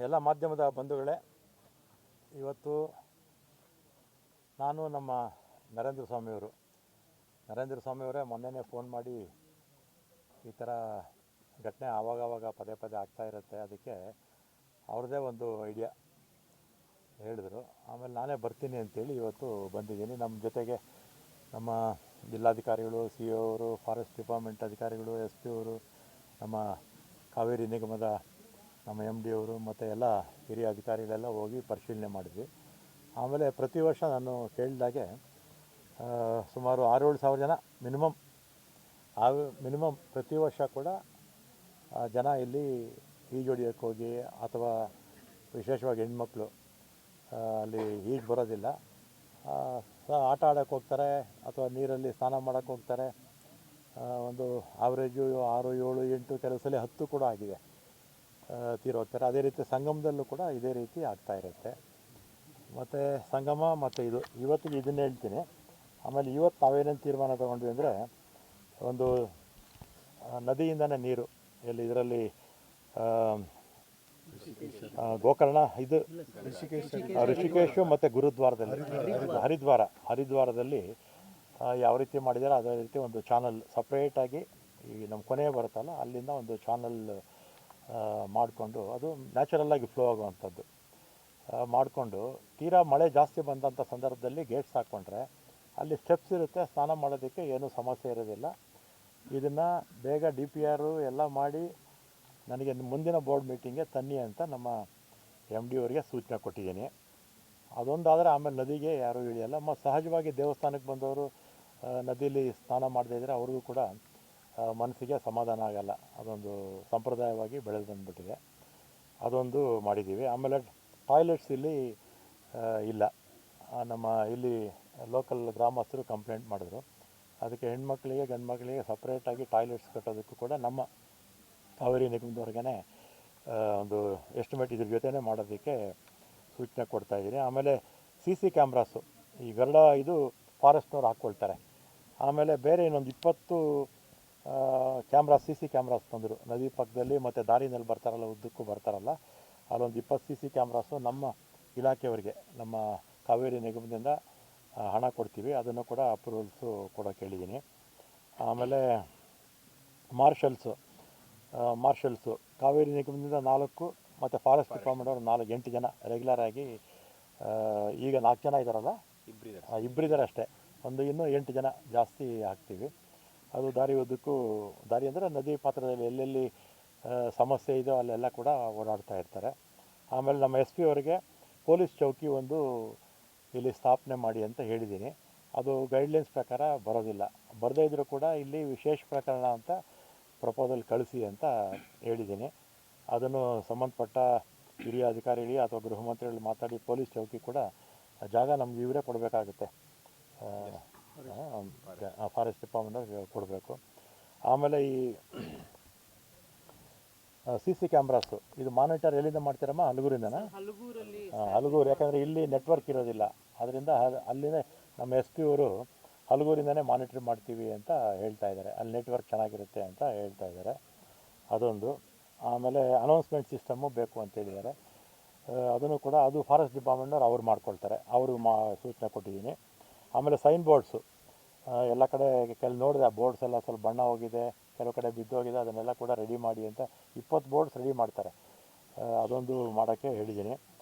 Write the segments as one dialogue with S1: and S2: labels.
S1: ಎಲ್ಲ ಮಾಧ್ಯಮದ ಬಂಧುಗಳೇ, ಇವತ್ತು ನಾನು ನಮ್ಮ ನರೇಂದ್ರ ಸ್ವಾಮಿಯವರೇ ಮೊನ್ನೆನೇ ಫೋನ್ ಮಾಡಿ ಈ ಥರ ಘಟನೆ ಆವಾಗವಾಗ ಪದೇ ಪದೇ ಆಗ್ತಾ ಇರುತ್ತೆ, ಅದಕ್ಕೆ ಅವ್ರದ್ದೇ ಒಂದು ಐಡಿಯಾ ಹೇಳಿದ್ರು. ಆಮೇಲೆ ನಾನೇ ಬರ್ತೀನಿ ಅಂತೇಳಿ ಇವತ್ತು ಬಂದಿದ್ದೀನಿ. ನಮ್ಮ ಜೊತೆಗೆ ನಮ್ಮ ಜಿಲ್ಲಾಧಿಕಾರಿಗಳು, ಸಿ ಒ ಅವರು, ಫಾರೆಸ್ಟ್ ಡಿಪಾರ್ಟ್ಮೆಂಟ್ ಅಧಿಕಾರಿಗಳು, ಎಸ್ ಪಿ ಅವರು, ನಮ್ಮ ಕಾವೇರಿ ನಿಗಮದ ನಮ್ಮ ಎಮ್ ಡಿ ಅವರು ಮತ್ತು ಎಲ್ಲ ಹಿರಿಯ ಅಧಿಕಾರಿಗಳೆಲ್ಲ ಹೋಗಿ ಪರಿಶೀಲನೆ ಮಾಡಿದ್ವಿ. ಆಮೇಲೆ ಪ್ರತಿ ವರ್ಷ ನಾನು ಕೇಳಿದಾಗೆ ಸುಮಾರು 6-7 ಸಾವಿರ ಜನ ಮಿನಿಮಮ್ ಪ್ರತಿ ವರ್ಷ ಕೂಡ ಜನ ಇಲ್ಲಿ ಈಜೊಡಿಯೋಕ್ಕೆ ಹೋಗಿ ಅಥವಾ ವಿಶೇಷವಾಗಿ ಹೆಣ್ಮಕ್ಳು ಅಲ್ಲಿ ಈಜು ಬರೋದಿಲ್ಲ, ಆಟ ಆಡೋಕ್ಕೆ ಹೋಗ್ತಾರೆ ಅಥವಾ ನೀರಲ್ಲಿ ಸ್ನಾನ ಮಾಡೋಕ್ಕೆ ಹೋಗ್ತಾರೆ. ಒಂದು ಆವ್ರೇಜು 6, 7, 8 ಕೆಲವು ಸಲ 10 ಕೂಡ ಆಗಿದೆ, ತೀರೋಗ್ತಾರೆ. ಅದೇ ರೀತಿ ಸಂಗಮದಲ್ಲೂ ಕೂಡ ಇದೇ ರೀತಿ ಆಗ್ತಾಯಿರುತ್ತೆ. ಮತ್ತು ಸಂಗಮ ಮತ್ತು ಇವತ್ತಿಗೆ ಇದನ್ನೇ ಹೇಳ್ತೀನಿ. ಆಮೇಲೆ ಇವತ್ತು ನಾವೇನೇನು ತೀರ್ಮಾನ ತೊಗೊಂಡ್ವಿ ಅಂದರೆ, ಒಂದು ನದಿಯಿಂದನೇ ನೀರು ಇದರಲ್ಲಿ ಗೋಕರ್ಣ ಋಷಿಕೇಶು ಮತ್ತು ಗುರುದ್ವಾರದಲ್ಲಿ ಹರಿದ್ವಾರದಲ್ಲಿ ಯಾವ ರೀತಿ ಮಾಡಿದ್ದಾರೆ ಅದೇ ರೀತಿ ಒಂದು ಚಾನಲ್ ಸಪ್ರೇಟಾಗಿ ಈ ನಮ್ಮ ಕೊನೆ ಬರುತ್ತಲ್ಲ ಅಲ್ಲಿಂದ ಒಂದು ಚಾನಲ್ ಮಾಡಿಕೊಂಡು, ಅದು ನ್ಯಾಚುರಲ್ಲಾಗಿ ಫ್ಲೋ ಆಗುವಂಥದ್ದು ಮಾಡಿಕೊಂಡು, ತೀರಾ ಮಳೆ ಜಾಸ್ತಿ ಬಂದಂಥ ಸಂದರ್ಭದಲ್ಲಿ ಗೇಟ್ಸ್ ಹಾಕ್ಕೊಂಡ್ರೆ ಅಲ್ಲಿ ಸ್ಟೆಪ್ಸ್ ಇರುತ್ತೆ, ಸ್ನಾನ ಮಾಡೋದಕ್ಕೆ ಏನೂ ಸಮಸ್ಯೆ ಇರೋದಿಲ್ಲ. ಇದನ್ನು ಬೇಗ DPR ಎಲ್ಲ ಮಾಡಿ ನನಗೆ ಮುಂದಿನ ಬೋರ್ಡ್ ಮೀಟಿಂಗ್ಗೆ ತನ್ನಿ ಅಂತ ನಮ್ಮ MD ಅವರಿಗೆ ಸೂಚನೆ ಕೊಟ್ಟಿದ್ದೀನಿ. ಅದೊಂದಾದರೆ ಆಮೇಲೆ ನದಿಗೆ ಯಾರೂ ಇಳಿಯಲ್ಲ. ಮತ್ತು ಸಹಜವಾಗಿ ದೇವಸ್ಥಾನಕ್ಕೆ ಬಂದವರು ನದಿಯಲ್ಲಿ ಸ್ನಾನ ಮಾಡದೇ ಇದ್ದರೆ ಅವ್ರಿಗೂ ಕೂಡ ಮನಸ್ಸಿಗೆ ಸಮಾಧಾನ ಆಗಲ್ಲ. ಅದೊಂದು ಸಂಪ್ರದಾಯವಾಗಿ ಬೆಳೆದು ಬಂದುಬಿಟ್ಟಿದೆ, ಅದೊಂದು ಮಾಡಿದ್ದೀವಿ. ಆಮೇಲೆ ಟಾಯ್ಲೆಟ್ಸ್ ಇಲ್ಲಿ ಇಲ್ಲ. ನಮ್ಮ ಇಲ್ಲಿ ಲೋಕಲ್ ಗ್ರಾಮಸ್ಥರು ಕಂಪ್ಲೇಂಟ್ ಮಾಡಿದ್ರು, ಅದಕ್ಕೆ ಹೆಣ್ಮಕ್ಳಿಗೆ ಗಂಡು ಮಕ್ಕಳಿಗೆ ಸಪ್ರೇಟಾಗಿ ಟಾಯ್ಲೆಟ್ಸ್ ಕಟ್ಟೋದಕ್ಕೂ ಕೂಡ ನಮ್ಮ ಕಾವೇರಿ ನಿಗಮದವ್ರಿಗೇ ಒಂದು ಎಸ್ಟಿಮೇಟ್ ಇದ್ರ ಜೊತೆನೇ ಮಾಡೋದಕ್ಕೆ ಸೂಚನೆ ಕೊಡ್ತಾಯಿದ್ದೀನಿ. ಆಮೇಲೆ CC ಕ್ಯಾಮ್ರಾಸು ಈ ಇದು ಫಾರೆಸ್ಟ್ನವ್ರು ಹಾಕ್ಕೊಳ್ತಾರೆ. ಆಮೇಲೆ ಬೇರೆ ಇನ್ನೊಂದು 20 CC ಕ್ಯಾಮ್ರಾಸ್ ತಂದರು ನದಿ ಪಕ್ಕದಲ್ಲಿ, ಮತ್ತು ದಾರಿನಲ್ಲಿ ಬರ್ತಾರಲ್ಲ, ಉದ್ದಕ್ಕೂ ಬರ್ತಾರಲ್ಲ, ಅಲ್ಲೊಂದು 20 CC ಕ್ಯಾಮ್ರಾಸು ನಮ್ಮ ಇಲಾಖೆಯವರಿಗೆ ನಮ್ಮ ಕಾವೇರಿ ನಿಗಮದಿಂದ ಹಣ ಕೊಡ್ತೀವಿ, ಅದನ್ನು ಕೂಡ ಅಪ್ರೂವಲ್ಸು ಕೊಡೋಕೆ ಹೇಳಿದ್ದೀನಿ. ಆಮೇಲೆ ಮಾರ್ಷಲ್ಸು ಕಾವೇರಿ ನಿಗಮದಿಂದ 4 ಮತ್ತು ಫಾರೆಸ್ಟ್ ಡಿಪಾರ್ಟ್ಮೆಂಟ್ ಅವರು 8 ಜನ ರೆಗ್ಯುಲರ್ ಆಗಿ, ಈಗ 4 ಜನ ಇದ್ದಾರಲ್ಲ, ಇಬ್ಬರಿದ್ದಾರೆ ಅಷ್ಟೇ, ಇನ್ನೂ 8 ಜನ ಜಾಸ್ತಿ ಹಾಕ್ತೀವಿ. ಅದು ದಾರಿ ಉದ್ದಕ್ಕೂ, ದಾರಿ ಅಂದರೆ ನದಿ ಪಾತ್ರದಲ್ಲಿ ಎಲ್ಲೆಲ್ಲಿ ಸಮಸ್ಯೆ ಇದೆಯೋ ಅಲ್ಲೆಲ್ಲ ಕೂಡ ಓಡಾಡ್ತಾ ಇರ್ತಾರೆ. ಆಮೇಲೆ ನಮ್ಮ SP ಅವರಿಗೆ ಪೊಲೀಸ್ ಚೌಕಿ ಒಂದು ಇಲ್ಲಿ ಸ್ಥಾಪನೆ ಮಾಡಿ ಅಂತ ಹೇಳಿದ್ದೀನಿ. ಅದು ಗೈಡ್ಲೈನ್ಸ್ ಪ್ರಕಾರ ಬರೋದಿಲ್ಲ, ಬರದೇ ಇದ್ದರೂ ಕೂಡ ಇಲ್ಲಿ ವಿಶೇಷ ಪ್ರಕರಣ ಅಂತ ಪ್ರಪೋಸಲ್ ಕಳಿಸಿ ಅಂತ ಹೇಳಿದ್ದೀನಿ. ಅದನ್ನು ಸಂಬಂಧಪಟ್ಟ ಹಿರಿಯ ಅಧಿಕಾರಿಗಳಿಗೆ ಅಥವಾ ಗೃಹ ಮಂತ್ರಿಗಳು ಮಾತಾಡಿ ಪೊಲೀಸ್ ಚೌಕಿ ಕೂಡ ಜಾಗ ನಮ್ಗೆ ಇವರೇ ಕೊಡಬೇಕಾಗುತ್ತೆ, ಫಾರೆಸ್ಟ್ ಡಿಪಾರ್ಟ್ಮೆಂಟ್ ಕೊಡಬೇಕು. ಆಮೇಲೆ ಈ CC ಕ್ಯಾಮ್ರಾಸು ಇದು ಮಾನಿಟರ್ ಎಲ್ಲಿಂದ ಮಾಡ್ತೀರಮ್ಮ? ಹಲಗೂರಿಂದನಾ? ಹಲಗೂರು, ಯಾಕಂದರೆ ಇಲ್ಲಿ ನೆಟ್ವರ್ಕ್ ಇರೋದಿಲ್ಲ, ಅದರಿಂದ ಅಲ್ಲಿನೇ ನಮ್ಮ SP ಅವರು ಹಲಗೂರಿಂದನೇ ಮಾನಿಟ್ರ್ ಮಾಡ್ತೀವಿ ಅಂತ ಹೇಳ್ತಾ ಇದ್ದಾರೆ, ಅಲ್ಲಿ ನೆಟ್ವರ್ಕ್ ಚೆನ್ನಾಗಿರುತ್ತೆ ಅಂತ ಹೇಳ್ತಾ ಇದ್ದಾರೆ, ಅದೊಂದು. ಆಮೇಲೆ ಅನೌನ್ಸ್ಮೆಂಟ್ ಸಿಸ್ಟಮ್ಮು ಬೇಕು ಅಂತೇಳಿದ್ದಾರೆ, ಅದನ್ನು ಕೂಡ ಅದು ಫಾರೆಸ್ಟ್ ಡಿಪಾರ್ಟ್ಮೆಂಟ್ನವ್ರು ಅವ್ರು ಮಾಡ್ಕೊಳ್ತಾರೆ, ಅವರು ಸೂಚನೆ ಕೊಟ್ಟಿದ್ದೀನಿ. ಆಮೇಲೆ ಸೈನ್ ಬೋರ್ಡ್ಸು ಎಲ್ಲ ಕಡೆ ನೋಡಿದೆ, ಆ ಬೋರ್ಡ್ಸ್ ಎಲ್ಲ ಸ್ವಲ್ಪ ಬಣ್ಣ ಹೋಗಿದೆ, ಕೆಲವು ಕಡೆ ಬಿದ್ದೋಗಿದೆ, ಅದನ್ನೆಲ್ಲ ಕೂಡ ರೆಡಿ ಮಾಡಿ ಅಂತ 20 ಬೋರ್ಡ್ಸ್ ರೆಡಿ ಮಾಡ್ತಾರೆ, ಅದೊಂದು ಮಾಡೋಕ್ಕೆ ಹೇಳಿದ್ದೀನಿ.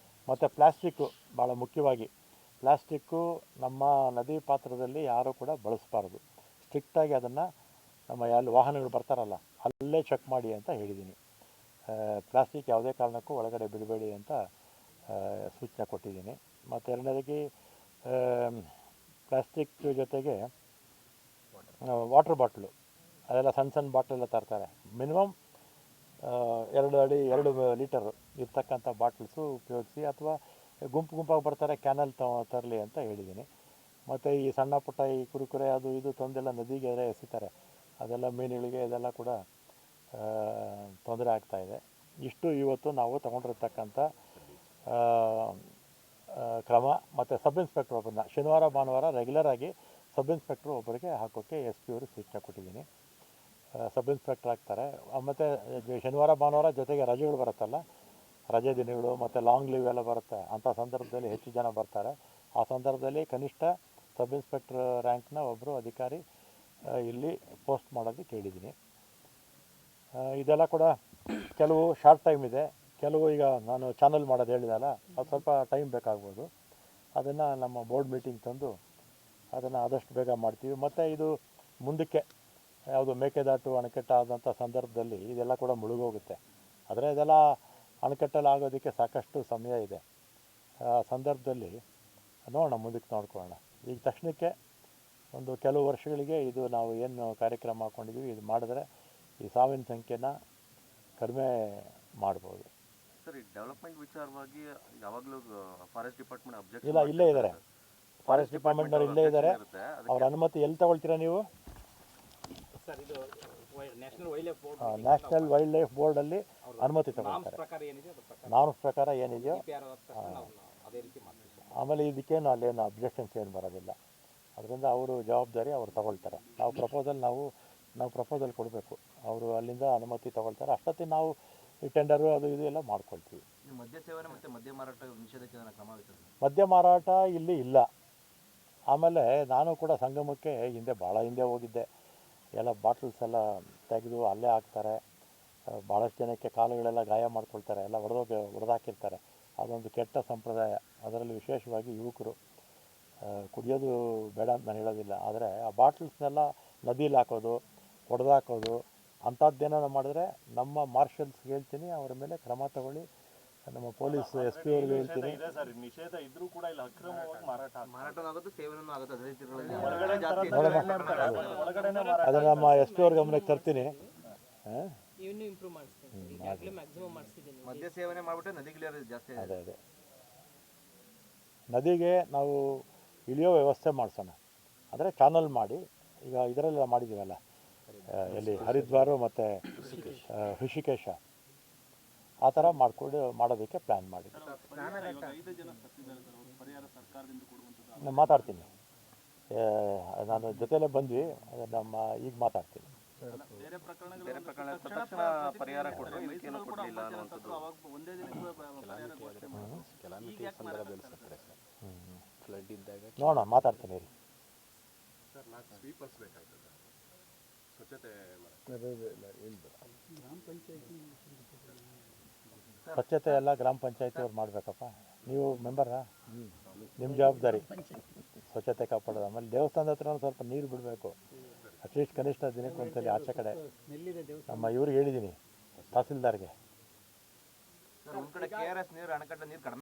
S1: ಮತ್ತು ಪ್ಲಾಸ್ಟಿಕ್ಕು ಭಾಳ ಮುಖ್ಯವಾಗಿ, ಪ್ಲಾಸ್ಟಿಕ್ಕು ನಮ್ಮ ನದಿ ಪಾತ್ರದಲ್ಲಿ ಯಾರೂ ಕೂಡ ಬಳಸಬಾರ್ದು, ಸ್ಟ್ರಿಕ್ಟಾಗಿ ಅದನ್ನು ನಮ್ಮ ಎಲ್ಲಿ ವಾಹನಗಳು ಬರ್ತಾರಲ್ಲ ಅಲ್ಲೇ ಚೆಕ್ ಮಾಡಿ ಅಂತ ಹೇಳಿದ್ದೀನಿ. ಪ್ಲಾಸ್ಟಿಕ್ ಯಾವುದೇ ಕಾರಣಕ್ಕೂ ಒಳಗಡೆ ಬಿಡಬೇಡಿ ಅಂತ ಸೂಚನೆ ಕೊಟ್ಟಿದ್ದೀನಿ. ಮತ್ತು ಎರಡನೇದಾಗಿ ಪ್ಲಾಸ್ಟಿಕ್ ಜೊತೆಗೆ ವಾಟರ್ ಬಾಟ್ಲು, ಅದೆಲ್ಲ ಸಣ್ಣ ಬಾಟ್ಲೆಲ್ಲ ತರ್ತಾರೆ, ಮಿನಿಮಮ್ 2 ಅಡಿ 2 ಲೀಟರು ಇರ್ತಕ್ಕಂಥ ಬಾಟ್ಲ್ಸು ಉಪಯೋಗಿಸಿ, ಅಥವಾ ಗುಂಪಾಗಿ ಬರ್ತಾರೆ ಕ್ಯಾನಲ್ ತರಲಿ ಅಂತ ಹೇಳಿದ್ದೀನಿ. ಮತ್ತು ಈ ಸಣ್ಣ ಪುಟ್ಟ ಈ ಕುರುಕುರೆ ಅದು ಇದು ತಂದೆಲ್ಲ ನದಿಗೆ ಎಸಿತಾರೆ, ಅದೆಲ್ಲ ಮೀನುಗಳಿಗೆ ಇದೆಲ್ಲ ಕೂಡ ತೊಂದರೆ ಆಗ್ತಾಯಿದೆ. ಇಷ್ಟು ಇವತ್ತು ನಾವು ತಗೊಂಡಿರ್ತಕ್ಕಂಥ ಕ್ರಮ. ಮತ್ತು ಸಬ್ ಇನ್ಸ್ಪೆಕ್ಟ್ರ್ ಒಬ್ಬರನ್ನ ಶನಿವಾರ ಭಾನುವಾರ ರೆಗ್ಯುಲರಾಗಿ ಸಬ್ ಇನ್ಸ್ಪೆಕ್ಟ್ರು ಒಬ್ಬರಿಗೆ ಹಾಕೋಕ್ಕೆ SP ಅವರು ಸೂಚನೆ ಕೊಟ್ಟಿದ್ದೀನಿ. ಸಬ್ ಇನ್ಸ್ಪೆಕ್ಟ್ರ್ ಆಗ್ತಾರೆ. ಮತ್ತು ಶನಿವಾರ ಭಾನುವಾರ ಜೊತೆಗೆ ರಜೆಗಳು ಬರುತ್ತಲ್ಲ, ರಜೆ ದಿನಗಳು ಮತ್ತು ಲಾಂಗ್ ಲೀವ್ ಎಲ್ಲ ಬರುತ್ತೆ. ಅಂಥ ಸಂದರ್ಭದಲ್ಲಿ ಹೆಚ್ಚು ಜನ ಬರ್ತಾರೆ. ಆ ಸಂದರ್ಭದಲ್ಲಿ ಕನಿಷ್ಠ ಸಬ್ ಇನ್ಸ್ಪೆಕ್ಟರ್ ರ್ಯಾಂಕ್ನ ಒಬ್ಬರು ಅಧಿಕಾರಿ ಇಲ್ಲಿ ಪೋಸ್ಟ್ ಮಾಡೋದಕ್ಕೆ ಹೇಳಿದ್ದೀನಿ. ಇದೆಲ್ಲ ಕೂಡ ಕೆಲವು ಶಾರ್ಟ್ ಟೈಮ್ ಇದೆ, ಕೆಲವು ಈಗ ನಾನು ಚಾನಲ್ ಮಾಡೋದು ಹೇಳಿದಲ್ಲ, ಅದು ಸ್ವಲ್ಪ ಟೈಮ್ ಬೇಕಾಗ್ಬೋದು. ಅದನ್ನು ನಮ್ಮ ಬೋರ್ಡ್ ಮೀಟಿಂಗ್ ತಂದು ಅದನ್ನು ಆದಷ್ಟು ಬೇಗ ಮಾಡ್ತೀವಿ. ಮತ್ತು ಇದು ಮುಂದಕ್ಕೆ ಯಾವುದು ಮೇಕೆದಾಟು ಅಣೆಕಟ್ಟು ಆದಂಥ ಸಂದರ್ಭದಲ್ಲಿ ಇದೆಲ್ಲ ಕೂಡ ಮುಳುಗೋಗುತ್ತೆ. ಆದರೆ ಇದೆಲ್ಲ ಅಣೆಕಟ್ಟಲ್ಲಿ ಆಗೋದಕ್ಕೆ ಸಾಕಷ್ಟು ಸಮಯ ಇದೆ. ಆ ಸಂದರ್ಭದಲ್ಲಿ ನೋಡೋಣ, ಮುಂದಕ್ಕೆ ನೋಡ್ಕೊಳ್ಳೋಣ. ಈಗ ತಕ್ಷಣಕ್ಕೆ ಒಂದು ಕೆಲವು ವರ್ಷಗಳಿಗೆ ಇದು ನಾವು ಏನು ಕಾರ್ಯಕ್ರಮ ಹಾಕ್ಕೊಂಡಿದ್ದೀವಿ, ಇದು ಮಾಡಿದ್ರೆ ಈ ಸಾವಿನ ಸಂಖ್ಯೆನ ಕಡಿಮೆ ಮಾಡ್ಬೋದು.
S2: ಸರ್, ಈ ಡೆವಲಪ್ಮೆಂಟ್ ವಿಚಾರವಾಗಿ ಯಾವಾಗಲೂ ಫಾರೆಸ್ಟ್ ಡಿಪಾರ್ಟ್ಮೆಂಟ್ ಅಬ್ಜೆಕ್ಷನ್
S1: ಇಲ್ಲ, ಇಲ್ಲೇ ಇದ್ದಾರೆ, ಫಾರೆಸ್ಟ್ ಡಿಪಾರ್ಟ್ಮೆಂಟ್ನವ್ರು ಇಲ್ಲೇ ಇದ್ದಾರೆ. ಅವ್ರ ಅನುಮತಿ ಎಲ್ಲಿ ತಗೊಳ್ತೀರಾ ನೀವು? ನ್ಯಾಷನಲ್ ವೈಲ್ಡ್ ಲೈಫ್ ಬೋರ್ಡಲ್ಲಿ ಅನುಮತಿ ತಗೊಳ್ತಾರೆ. ನಾರ್ಮ್ಸ್ ಪ್ರಕಾರ ಏನಿದೆಯೋ ಆಮೇಲೆ ಇದಕ್ಕೇನು ಅಲ್ಲೇನು ಅಬ್ಜೆಕ್ಷನ್ಸ್ ಏನು ಬರೋದಿಲ್ಲ. ಅದರಿಂದ ಅವರು ಜವಾಬ್ದಾರಿ ಅವ್ರು ತಗೊಳ್ತಾರೆ. ನಾವು ಪ್ರಪೋಸಲ್ ಕೊಡಬೇಕು, ಅವರು ಅಲ್ಲಿಂದ ಅನುಮತಿ ತಗೊಳ್ತಾರೆ. ಅಷ್ಟೊತ್ತಿಗೆ ನಾವು ಈ ಟೆಂಡರು ಅದು ಇದು ಎಲ್ಲ ಮಾಡ್ಕೊಳ್ತೀವಿ.
S2: ಮದ್ಯ ಸೇವನೆ ಮತ್ತು ಮದ್ಯ ಮಾರಾಟ ನಿಷೇಧಕ್ಕೆ ಕ್ರಮ ಆಗುತ್ತದೆ?
S1: ಮದ್ಯ ಮಾರಾಟ ಇಲ್ಲಿ ಇಲ್ಲ. ಆಮೇಲೆ ನಾನು ಕೂಡ ಸಂಗಮಕ್ಕೆ ಭಾಳ ಹಿಂದೆ ಹೋಗಿದ್ದೆ. ಎಲ್ಲ ಬಾಟ್ಲ್ಸ್ ಎಲ್ಲ ತೆಗೆದು ಅಲ್ಲೇ ಹಾಕ್ತಾರೆ. ಭಾಳಷ್ಟು ಜನಕ್ಕೆ ಕಾಲುಗಳೆಲ್ಲ ಗಾಯ ಮಾಡ್ಕೊಳ್ತಾರೆ, ಎಲ್ಲ ಹೊಡೆದಾಕಿರ್ತಾರೆ. ಅದೊಂದು ಕೆಟ್ಟ ಸಂಪ್ರದಾಯ. ಅದರಲ್ಲಿ ವಿಶೇಷವಾಗಿ ಯುವಕರು ಕುಡಿಯೋದು ಬೇಡ ಅಂತ ನಾನು ಹೇಳೋದಿಲ್ಲ, ಆದರೆ ಆ ಬಾಟ್ಲ್ಸ್ನೆಲ್ಲ ನದಿಲಿ ಹಾಕೋದು, ಹೊಡೆದಾಕೋದು ಅಂಥದ್ದೇನಾರ ಮಾಡಿದ್ರೆ ನಮ್ಮ ಮಾರ್ಷಲ್ಸ್ಗೆ ಹೇಳ್ತೀನಿ, ಅವರ ಮೇಲೆ ಕ್ರಮ ತಗೊಳ್ಳಿ. ನಮ್ಮ ಪೊಲೀಸ್ SP ಅವ್ರಿಗೆ ಹೇಳ್ತೀನಿ.
S3: ನಿಷೇಧ ಇದ್ರೂ ಕೂಡ ಇಲ್ಲ ಅಕ್ರಮವಾಗಿ ಮಾರಾಟ
S2: ಆಗುತ್ತೆ, ಸೇವನೆ ಆಗುತ್ತೆ.
S1: ಅದನ್ನು ನಮ್ಮ SP ಅವ್ರ ಗಮನಕ್ಕೆ ತರ್ತೀನಿ.
S2: ಮದ್ಯ ಸೇವನೆ ಮಾಡಿಬಿಟ್ರೆ ನದಿಗಿಳಿಯೋದು ಜಾಸ್ತಿ.
S1: ಅದೇ ನದಿಗೆ ನಾವು ಇಳಿಯೋ ವ್ಯವಸ್ಥೆ ಮಾಡಿಸೋಣ. ಅಂದರೆ ಚಾನಲ್ ಮಾಡಿ, ಈಗ ಇದರಲ್ಲೆಲ್ಲ ಮಾಡಿದ್ದೀವಲ್ಲ, ಎಲ್ಲಿ ಹರಿದ್ವಾರ ಮತ್ತು ಋಷಿಕೇಶ, ಆ ಥರ ಮಾಡೋದಕ್ಕೆ ಪ್ಲ್ಯಾನ್ ಮಾಡಿ. ನಾನು ಮಾತಾಡ್ತೀನಿ, ನಾನು ಜೊತೆಯಲ್ಲೇ ಬಂದ್ವಿ, ಈಗ ಮಾತಾಡ್ತೀನಿ.
S2: ಬೇರೆ ಪ್ರಕರಣ ತಕ್ಷಣ ಪರಿಹಾರ ಕೊಟ್ಟರೆ ಇದಕ್ಕೇನು ಕೊಡಲಿಲ್ಲ ಅನ್ನುವಂಥದ್ದು.
S1: ನೋಡೋಣ, ಮಾತಾಡ್ತೀನಿ. ಸ್ವಚ್ಛತೆ ಎಲ್ಲ ಗ್ರಾಮ ಪಂಚಾಯತಿ ಅವ್ರು ಮಾಡಬೇಕಪ್ಪ. ನೀವು ಮೆಂಬರಾ? ನಿಮ್ಮ ಜವಾಬ್ದಾರಿ ಸ್ವಚ್ಛತೆ ಕಾಪಾಡೋದು. ಆಮೇಲೆ ದೇವಸ್ಥಾನದ ಹತ್ರ ಸ್ವಲ್ಪ ನೀರು ಬಿಡಬೇಕು, ಅಟ್ಲೀಸ್ಟ್ ಕನಿಷ್ಠ ದಿನಕ್ಕೆ ಒಂದ್ಸಲಿ ಆಚೆ ಕಡೆ. ನಮ್ಮ ಇವ್ರಿಗೆ ಹೇಳಿದ್ದೀನಿ, ತಹಸೀಲ್ದಾರ್ಗೆ.
S2: KRS ನೀರು, ಅಣೆಕಟ್ಟೆ ನೀರು ಕಡಿಮೆ